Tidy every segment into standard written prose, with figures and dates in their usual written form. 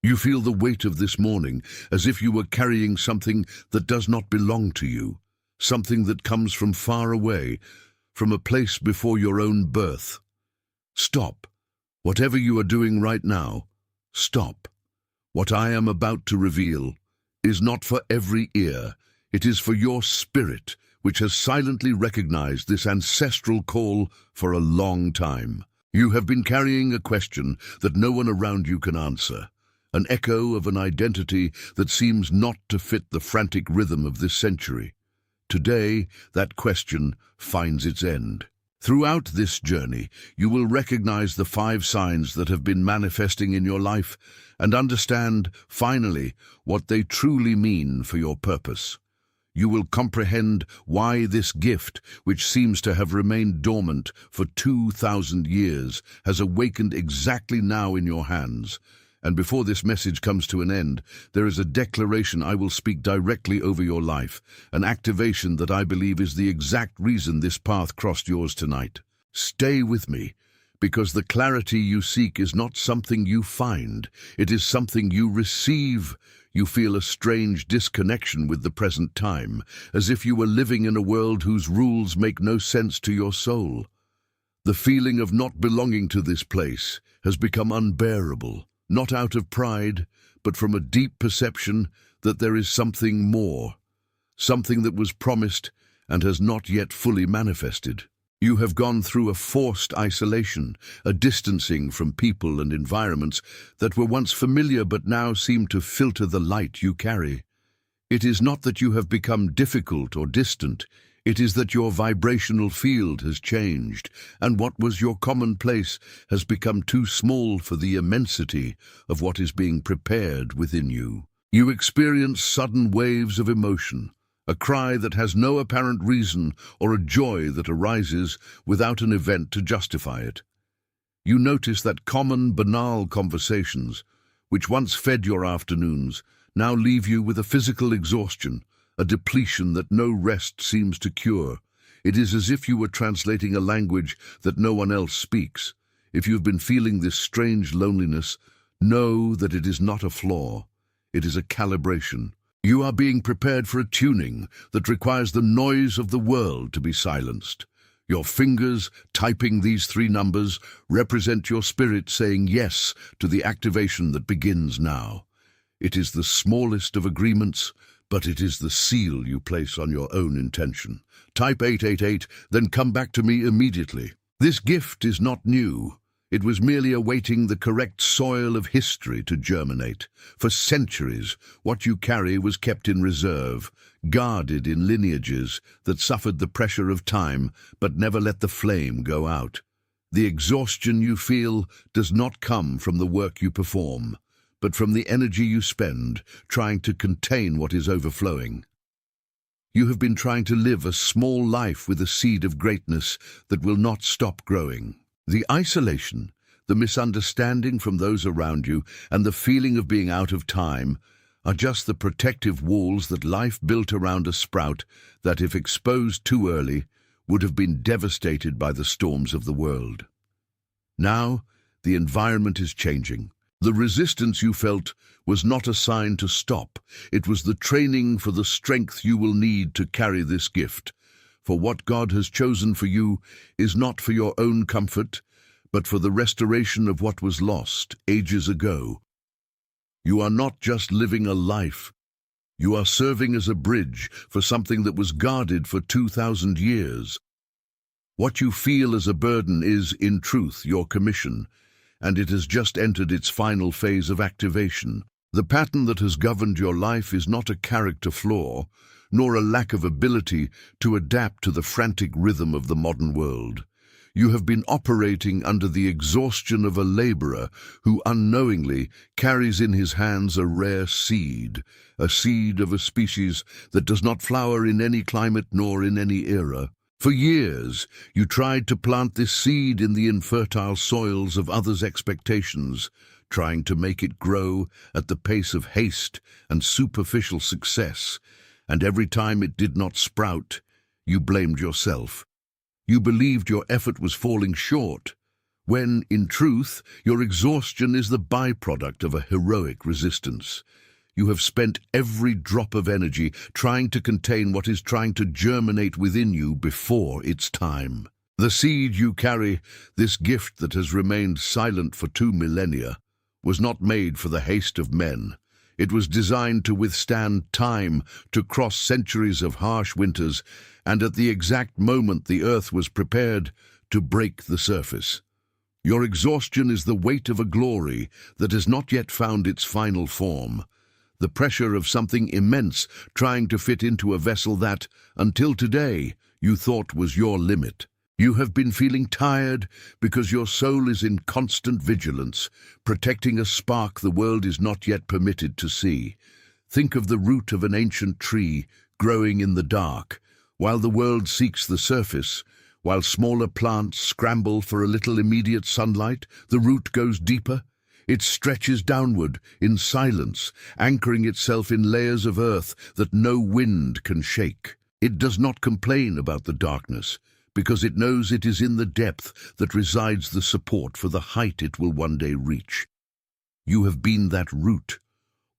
You feel the weight of this morning as if you were carrying something that does not belong to you, something that comes from far away, from a place before your own birth. Stop. Whatever you are doing right now, stop. What I am about to reveal is not for every ear. It is for your spirit, which has silently recognized this ancestral call for a long time. You have been carrying a question that no one around you can answer, an echo of an identity that seems not to fit the frantic rhythm of this century. Today, that question finds its end. Throughout this journey, you will recognize the 5 signs that have been manifesting in your life and understand, finally, what they truly mean for your purpose. You will comprehend why this gift, which seems to have remained dormant for 2,000 years, has awakened exactly now in your hands. And before this message comes to an end, there is a declaration I will speak directly over your life, an activation that I believe is the exact reason this path crossed yours tonight. Stay with me, because the clarity you seek is not something you find, it is something you receive. You feel a strange disconnection with the present time, as if you were living in a world whose rules make no sense to your soul. The feeling of not belonging to this place has become unbearable. Not out of pride, but from a deep perception that there is something more, something that was promised and has not yet fully manifested. You have gone through a forced isolation, a distancing from people and environments that were once familiar but now seem to filter the light you carry. It is not that you have become difficult or distant, it is that your vibrational field has changed, and what was your commonplace has become too small for the immensity of what is being prepared within you. You experience sudden waves of emotion, a cry that has no apparent reason or a joy that arises without an event to justify it. You notice that common, banal conversations, which once fed your afternoons, now leave you with a physical exhaustion, a depletion that no rest seems to cure. It is as if you were translating a language that no one else speaks. If you've been feeling this strange loneliness, know that it is not a flaw. It is a calibration. You are being prepared for a tuning that requires the noise of the world to be silenced. Your fingers, typing these 3 numbers, represent your spirit saying yes to the activation that begins now. It is the smallest of agreements, but it is the seal you place on your own intention. Type 888, then come back to me immediately. This gift is not new. It was merely awaiting the correct soil of history to germinate. For centuries, what you carry was kept in reserve, guarded in lineages that suffered the pressure of time but never let the flame go out. The exhaustion you feel does not come from the work you perform, but from the energy you spend trying to contain what is overflowing. You have been trying to live a small life with a seed of greatness that will not stop growing. The isolation, the misunderstanding from those around you, and the feeling of being out of time are just the protective walls that life built around a sprout that, if exposed too early, would have been devastated by the storms of the world. Now, the environment is changing. The resistance you felt was not a sign to stop. It was the training for the strength you will need to carry this gift. For what God has chosen for you is not for your own comfort, but for the restoration of what was lost ages ago. You are not just living a life. You are serving as a bridge for something that was guarded for 2,000 years. What you feel as a burden is, in truth, your commission, and it has just entered its final phase of activation. The pattern that has governed your life is not a character flaw, nor a lack of ability to adapt to the frantic rhythm of the modern world. You have been operating under the exhaustion of a laborer who unknowingly carries in his hands a rare seed, a seed of a species that does not flower in any climate nor in any era. For years, you tried to plant this seed in the infertile soils of others' expectations, trying to make it grow at the pace of haste and superficial success, and every time it did not sprout, you blamed yourself. You believed your effort was falling short, when, in truth, your exhaustion is the byproduct of a heroic resistance. You have spent every drop of energy trying to contain what is trying to germinate within you before its time. The seed you carry, this gift that has remained silent for 2 millennia, was not made for the haste of men. It was designed to withstand time, to cross centuries of harsh winters, and at the exact moment the earth was prepared, to break the surface. Your exhaustion is the weight of a glory that has not yet found its final form, the pressure of something immense trying to fit into a vessel that, until today, you thought was your limit. You have been feeling tired because your soul is in constant vigilance, protecting a spark the world is not yet permitted to see. Think of the root of an ancient tree growing in the dark. While the world seeks the surface, while smaller plants scramble for a little immediate sunlight, the root goes deeper. It stretches downward in silence, anchoring itself in layers of earth that no wind can shake. It does not complain about the darkness, because it knows it is in the depth that resides the support for the height it will one day reach. You have been that root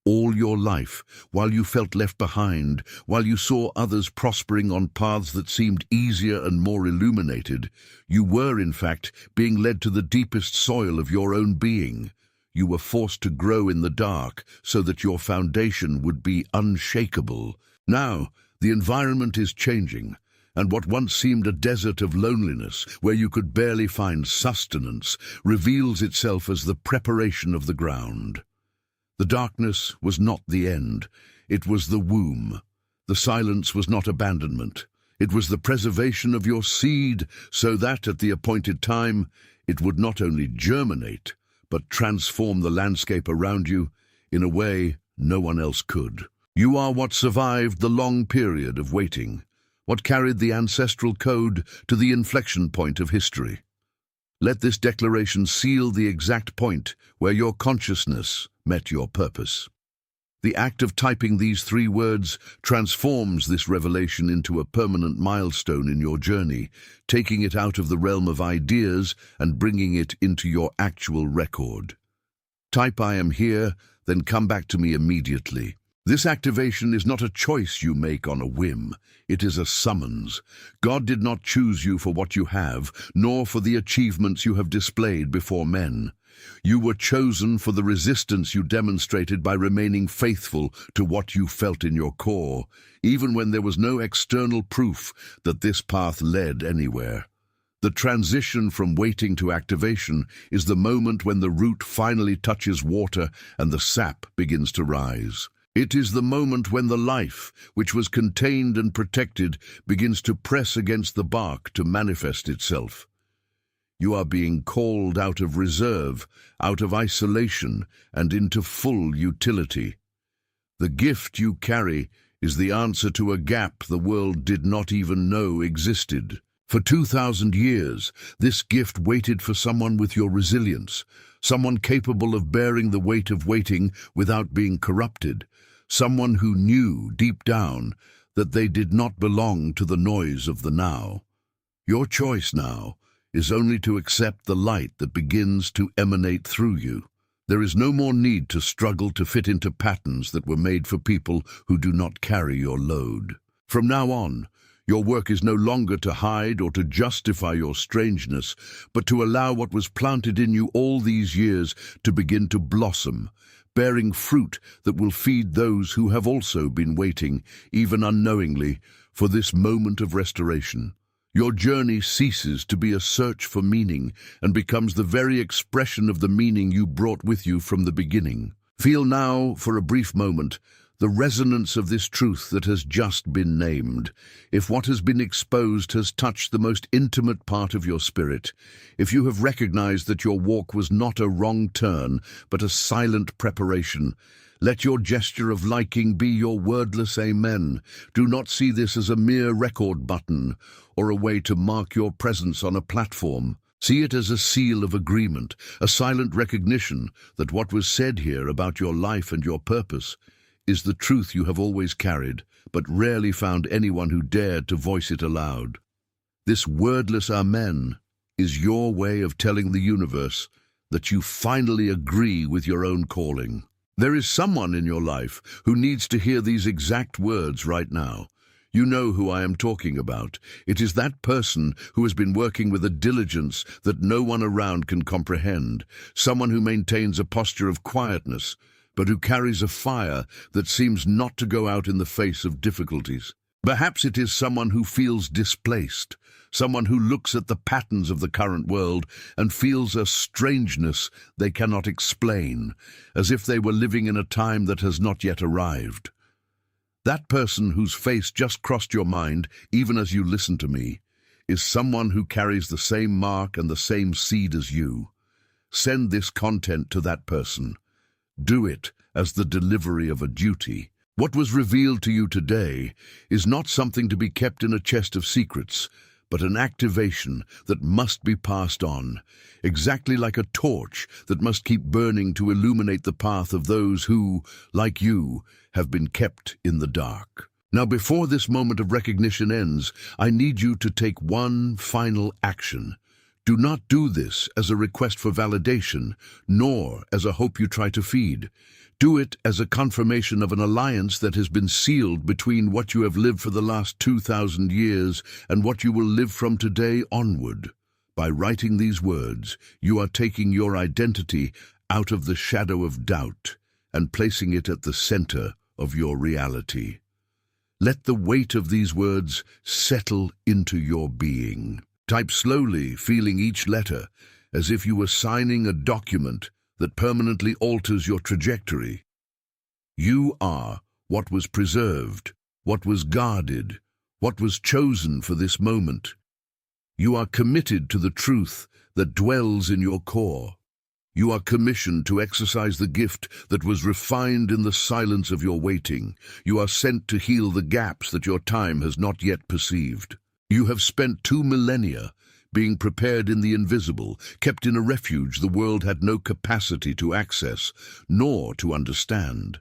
all your life, while you felt left behind, while you saw others prospering on paths that seemed easier and more illuminated. You were, in fact, being led to the deepest soil of your own being. You were forced to grow in the dark so that your foundation would be unshakable. Now, the environment is changing, and what once seemed a desert of loneliness, where you could barely find sustenance, reveals itself as the preparation of the ground. The darkness was not the end. It was the womb. The silence was not abandonment. It was the preservation of your seed, so that, at the appointed time, it would not only germinate, but transform the landscape around you in a way no one else could. You are what survived the long period of waiting, what carried the ancestral code to the inflection point of history. Let this declaration seal the exact point where your consciousness met your purpose. The act of typing these 3 words transforms this revelation into a permanent milestone in your journey, taking it out of the realm of ideas and bringing it into your actual record. Type "I am here," then come back to me immediately. This activation is not a choice you make on a whim. It is a summons. God did not choose you for what you have, nor for the achievements you have displayed before men. You were chosen for the resistance you demonstrated by remaining faithful to what you felt in your core, even when there was no external proof that this path led anywhere. The transition from waiting to activation is the moment when the root finally touches water and the sap begins to rise. It is the moment when the life, which was contained and protected, begins to press against the bark to manifest itself. You are being called out of reserve, out of isolation, and into full utility. The gift you carry is the answer to a gap the world did not even know existed. For 2,000 years, this gift waited for someone with your resilience, someone capable of bearing the weight of waiting without being corrupted, someone who knew deep down that they did not belong to the noise of the now. Your choice now is only to accept the light that begins to emanate through you. There is no more need to struggle to fit into patterns that were made for people who do not carry your load. From now on, your work is no longer to hide or to justify your strangeness, but to allow what was planted in you all these years to begin to blossom, bearing fruit that will feed those who have also been waiting, even unknowingly, for this moment of restoration. Your journey ceases to be a search for meaning and becomes the very expression of the meaning you brought with you from the beginning. Feel now, for a brief moment, the resonance of this truth that has just been named. If what has been exposed has touched the most intimate part of your spirit, if you have recognized that your walk was not a wrong turn, but a silent preparation, let your gesture of liking be your wordless amen. Do not see this as a mere record button or a way to mark your presence on a platform. See it as a seal of agreement, a silent recognition that what was said here about your life and your purpose is the truth you have always carried, but rarely found anyone who dared to voice it aloud. This wordless amen is your way of telling the universe that you finally agree with your own calling. There is someone in your life who needs to hear these exact words right now. You know who I am talking about. It is that person who has been working with a diligence that no one around can comprehend, someone who maintains a posture of quietness, but who carries a fire that seems not to go out in the face of difficulties. Perhaps it is someone who feels displaced, someone who looks at the patterns of the current world and feels a strangeness they cannot explain, as if they were living in a time that has not yet arrived. That person whose face just crossed your mind, even as you listen to me, is someone who carries the same mark and the same seed as you. Send this content to that person. Do it as the delivery of a duty. What was revealed to you today is not something to be kept in a chest of secrets, but an activation that must be passed on, exactly like a torch that must keep burning to illuminate the path of those who, like you, have been kept in the dark. Now, before this moment of recognition ends, I need you to take one final action. Do not do this as a request for validation, nor as a hope you try to feed. Do it as a confirmation of an alliance that has been sealed between what you have lived for the last 2,000 years and what you will live from today onward. By writing these words, you are taking your identity out of the shadow of doubt and placing it at the center of your reality. Let the weight of these words settle into your being. Type slowly, feeling each letter, as if you were signing a document that permanently alters your trajectory. You are what was preserved, what was guarded, what was chosen for this moment. You are committed to the truth that dwells in your core. You are commissioned to exercise the gift that was refined in the silence of your waiting. You are sent to heal the gaps that your time has not yet perceived. You have spent 2 millennia being prepared in the invisible, kept in a refuge the world had no capacity to access, nor to understand.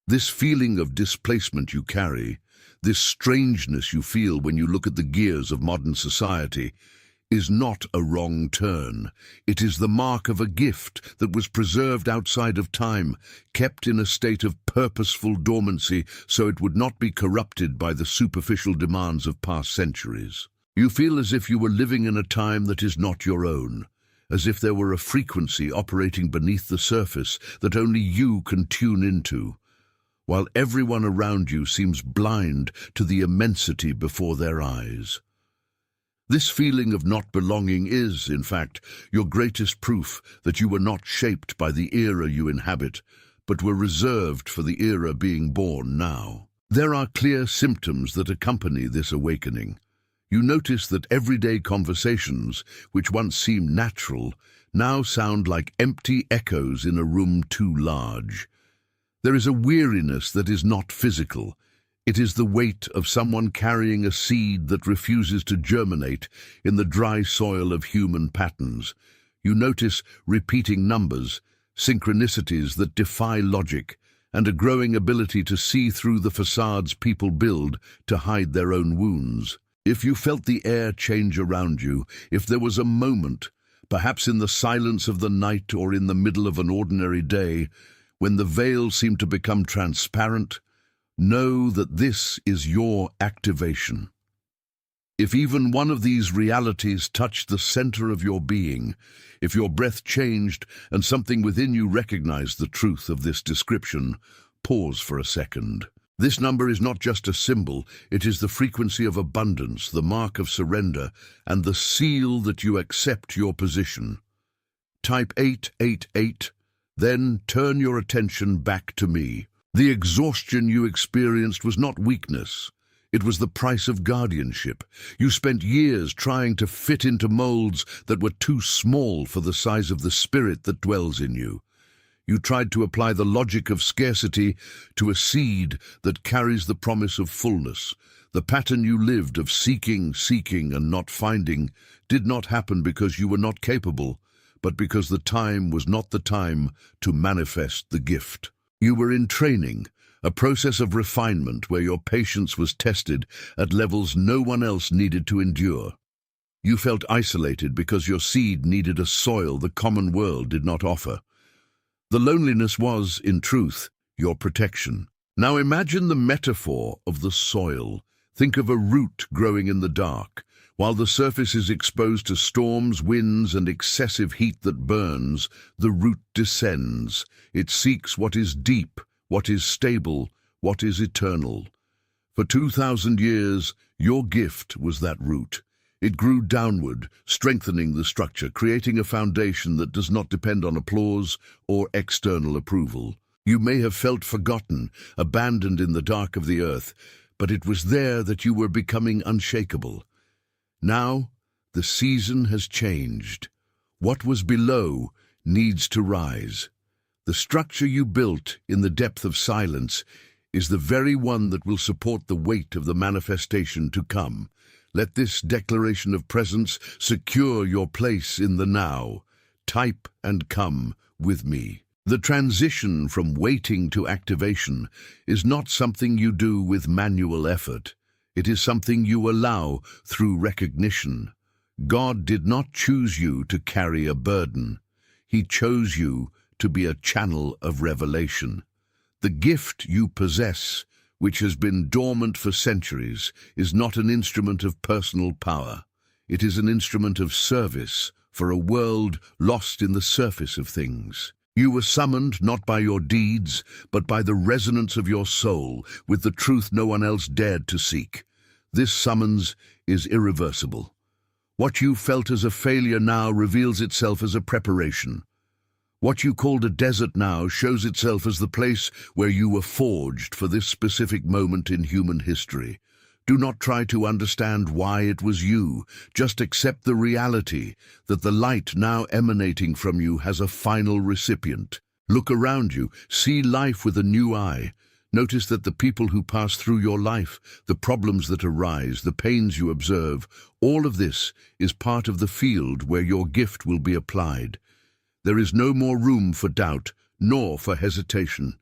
This feeling of displacement you carry, this strangeness you feel when you look at the gears of modern society, is not a wrong turn. It is the mark of a gift that was preserved outside of time, kept in a state of purposeful dormancy so it would not be corrupted by the superficial demands of past centuries. You feel as if you were living in a time that is not your own, as if there were a frequency operating beneath the surface that only you can tune into, while everyone around you seems blind to the immensity before their eyes. This feeling of not belonging is, in fact, your greatest proof that you were not shaped by the era you inhabit, but were reserved for the era being born now. There are clear symptoms that accompany this awakening. You notice that everyday conversations, which once seemed natural, now sound like empty echoes in a room too large. There is a weariness that is not physical. It is the weight of someone carrying a seed that refuses to germinate in the dry soil of human patterns. You notice repeating numbers, synchronicities that defy logic, and a growing ability to see through the facades people build to hide their own wounds. If you felt the air change around you, if there was a moment, perhaps in the silence of the night or in the middle of an ordinary day, when the veil seemed to become transparent, know that this is your activation. If even one of these realities touched the center of your being, if your breath changed and something within you recognized the truth of this description, pause for a second. This number is not just a symbol, it is the frequency of abundance, the mark of surrender, and the seal that you accept your position. Type 888, then turn your attention back to me. The exhaustion you experienced was not weakness. It was the price of guardianship. You spent years trying to fit into molds that were too small for the size of the spirit that dwells in you. You tried to apply the logic of scarcity to a seed that carries the promise of fullness. The pattern you lived of seeking, and not finding did not happen because you were not capable, but because the time was not the time to manifest the gift. You were in training, a process of refinement where your patience was tested at levels no one else needed to endure. You felt isolated because your seed needed a soil the common world did not offer. The loneliness was, in truth, your protection. Now imagine the metaphor of the soil. Think of a root growing in the dark. While the surface is exposed to storms, winds, and excessive heat that burns, the root descends. It seeks what is deep, what is stable, what is eternal. For 2,000 years, your gift was that root. It grew downward, strengthening the structure, creating a foundation that does not depend on applause or external approval. You may have felt forgotten, abandoned in the dark of the earth, but it was there that you were becoming unshakable. Now, the season has changed. What was below needs to rise. The structure you built in the depth of silence is the very one that will support the weight of the manifestation to come. Let this declaration of presence secure your place in the now. Type and come with me. The transition from waiting to activation is not something you do with manual effort. It is something you allow through recognition. God did not choose you to carry a burden. He chose you to be a channel of revelation. The gift you possess, which has been dormant for centuries, is not an instrument of personal power. It is an instrument of service for a world lost in the surface of things. You were summoned not by your deeds, but by the resonance of your soul, with the truth no one else dared to seek. This summons is irreversible. What you felt as a failure now reveals itself as a preparation. What you called a desert now shows itself as the place where you were forged for this specific moment in human history. Do not try to understand why it was you. Just accept the reality that the light now emanating from you has a final recipient. Look around you. See life with a new eye. Notice that the people who pass through your life, the problems that arise, the pains you observe, all of this is part of the field where your gift will be applied. There is no more room for doubt, nor for hesitation.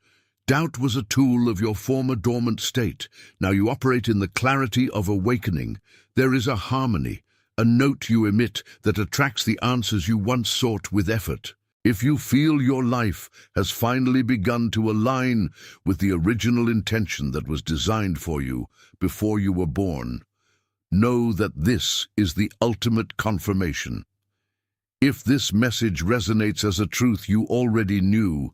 Doubt was a tool of your former dormant state. Now you operate in the clarity of awakening. There is a harmony, a note you emit that attracts the answers you once sought with effort. If you feel your life has finally begun to align with the original intention that was designed for you before you were born, know that this is the ultimate confirmation. If this message resonates as a truth you already knew,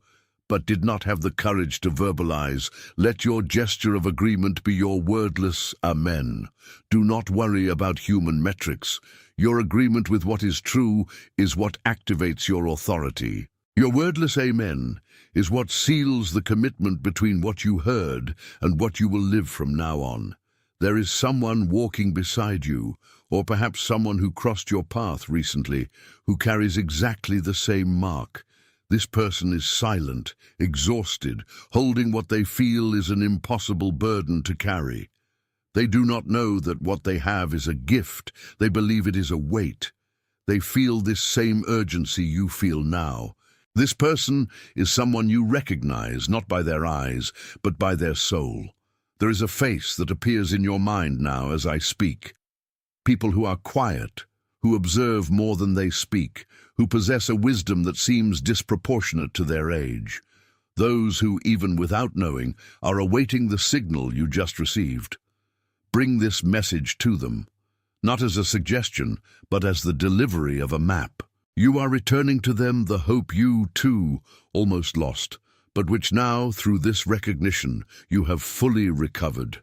but did not have the courage to verbalize, let your gesture of agreement be your wordless amen. Do not worry about human metrics. Your agreement with what is true is what activates your authority. Your wordless amen is what seals the commitment between what you heard and what you will live from now on. There is someone walking beside you, or perhaps someone who crossed your path recently, who carries exactly the same mark. This person is silent, exhausted, holding what they feel is an impossible burden to carry. They do not know that what they have is a gift. They believe it is a weight. They feel this same urgency you feel now. This person is someone you recognize, not by their eyes, but by their soul. There is a face that appears in your mind now as I speak. People who are quiet, who observe more than they speak, who possess a wisdom that seems disproportionate to their age. Those who, even without knowing, are awaiting the signal you just received. Bring this message to them, not as a suggestion, but as the delivery of a map. You are returning to them the hope you, too, almost lost, but which now, through this recognition, you have fully recovered.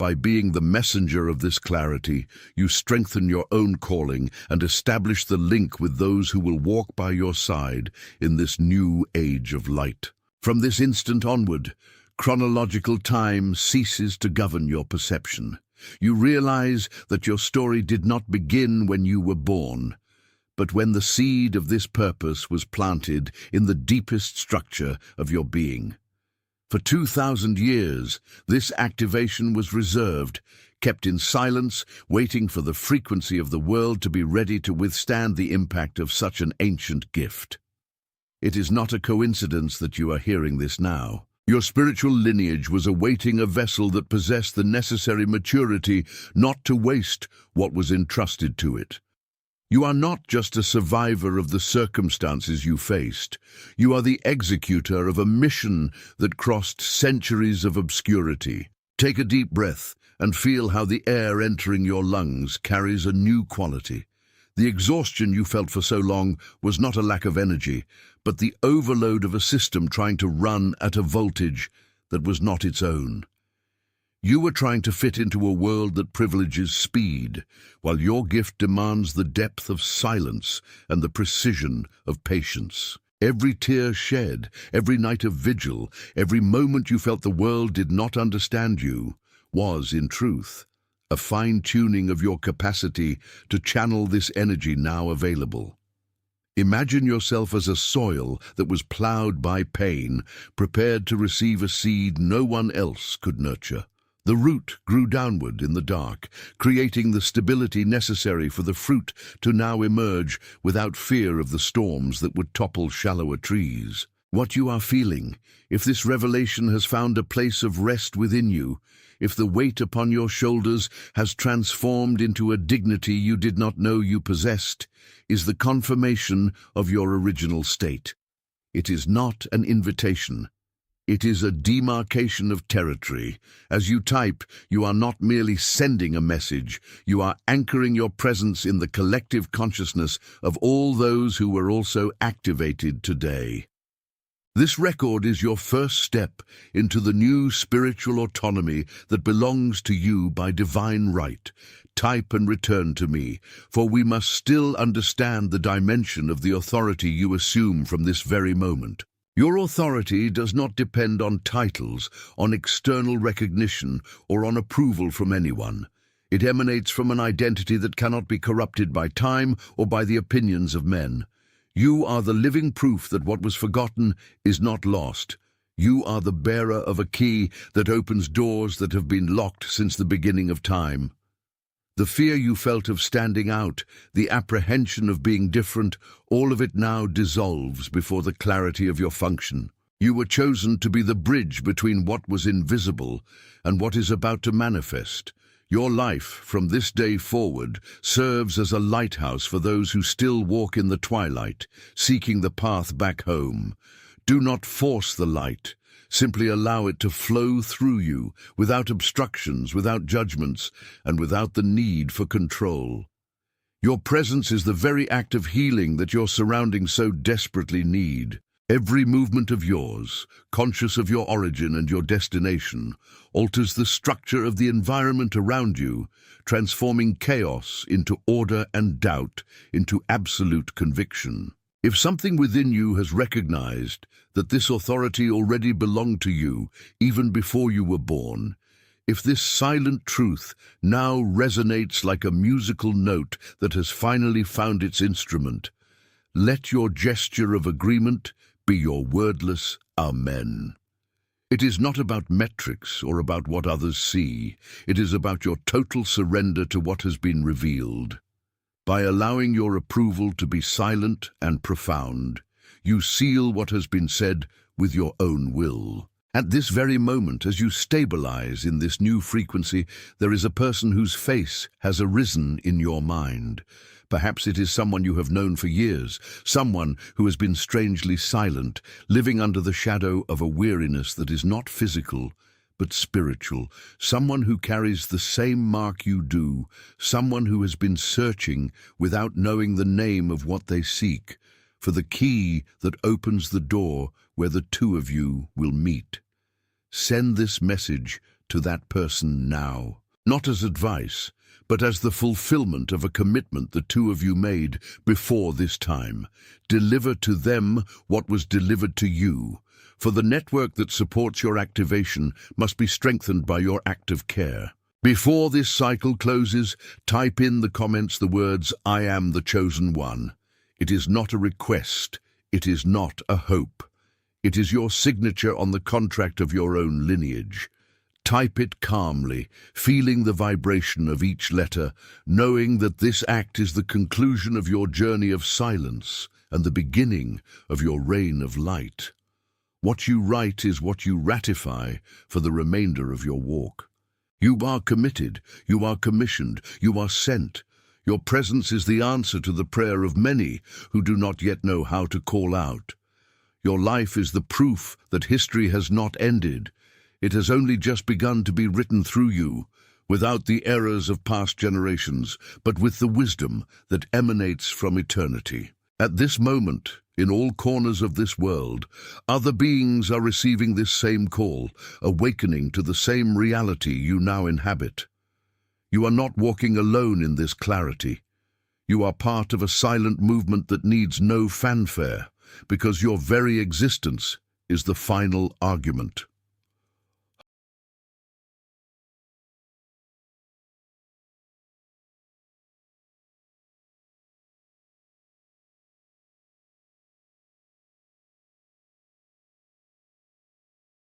By being the messenger of this clarity, you strengthen your own calling and establish the link with those who will walk by your side in this new age of light. From this instant onward, chronological time ceases to govern your perception. You realize that your story did not begin when you were born, but when the seed of this purpose was planted in the deepest structure of your being. For 2,000 years, this activation was reserved, kept in silence, waiting for the frequency of the world to be ready to withstand the impact of such an ancient gift. It is not a coincidence that you are hearing this now. Your spiritual lineage was awaiting a vessel that possessed the necessary maturity not to waste what was entrusted to it. You are not just a survivor of the circumstances you faced. You are the executor of a mission that crossed centuries of obscurity. Take a deep breath and feel how the air entering your lungs carries a new quality. The exhaustion you felt for so long was not a lack of energy, but the overload of a system trying to run at a voltage that was not its own. You were trying to fit into a world that privileges speed, while your gift demands the depth of silence and the precision of patience. Every tear shed, every night of vigil, every moment you felt the world did not understand you, was, in truth, a fine-tuning of your capacity to channel this energy now available. Imagine yourself as a soil that was plowed by pain, prepared to receive a seed no one else could nurture. The root grew downward in the dark, creating the stability necessary for the fruit to now emerge without fear of the storms that would topple shallower trees. What you are feeling, if this revelation has found a place of rest within you, if the weight upon your shoulders has transformed into a dignity you did not know you possessed, is the confirmation of your original state. It is not an invitation. It is a demarcation of territory. As you type, you are not merely sending a message, you are anchoring your presence in the collective consciousness of all those who were also activated today. This record is your first step into the new spiritual autonomy that belongs to you by divine right. Type and return to me, for we must still understand the dimension of the authority you assume from this very moment. Your authority does not depend on titles, on external recognition, or on approval from anyone. It emanates from an identity that cannot be corrupted by time or by the opinions of men. You are the living proof that what was forgotten is not lost. You are the bearer of a key that opens doors that have been locked since the beginning of time. The fear you felt of standing out, the apprehension of being different, all of it now dissolves before the clarity of your function. You were chosen to be the bridge between what was invisible and what is about to manifest. Your life, from this day forward, serves as a lighthouse for those who still walk in the twilight, seeking the path back home. Do not force the light. Simply allow it to flow through you, without obstructions, without judgments, and without the need for control. Your presence is the very act of healing that your surroundings so desperately need. Every movement of yours, conscious of your origin and your destination, alters the structure of the environment around you, transforming chaos into order and doubt into absolute conviction. If something within you has recognized that this authority already belonged to you even before you were born, if this silent truth now resonates like a musical note that has finally found its instrument, let your gesture of agreement be your wordless Amen. It is not about metrics or about what others see. It is about your total surrender to what has been revealed. By allowing your approval to be silent and profound, you seal what has been said with your own will. At this very moment, as you stabilize in this new frequency, there is a person whose face has arisen in your mind. Perhaps it is someone you have known for years, someone who has been strangely silent, living under the shadow of a weariness that is not physical, but spiritual, someone who carries the same mark you do, someone who has been searching without knowing the name of what they seek, for the key that opens the door where the two of you will meet. Send this message to that person now, not as advice, but as the fulfillment of a commitment the two of you made before this time. Deliver to them what was delivered to you, for the network that supports your activation must be strengthened by your active care. Before this cycle closes, type in the comments the words, "I am the chosen one." It is not a request. It is not a hope. It is your signature on the contract of your own lineage. Type it calmly, feeling the vibration of each letter, knowing that this act is the conclusion of your journey of silence and the beginning of your reign of light. What you write is what you ratify for the remainder of your walk. You are committed, you are commissioned, you are sent. Your presence is the answer to the prayer of many who do not yet know how to call out. Your life is the proof that history has not ended. It has only just begun to be written through you, without the errors of past generations, but with the wisdom that emanates from eternity. At this moment, in all corners of this world, other beings are receiving this same call, awakening to the same reality you now inhabit. You are not walking alone in this clarity. You are part of a silent movement that needs no fanfare, because your very existence is the final argument.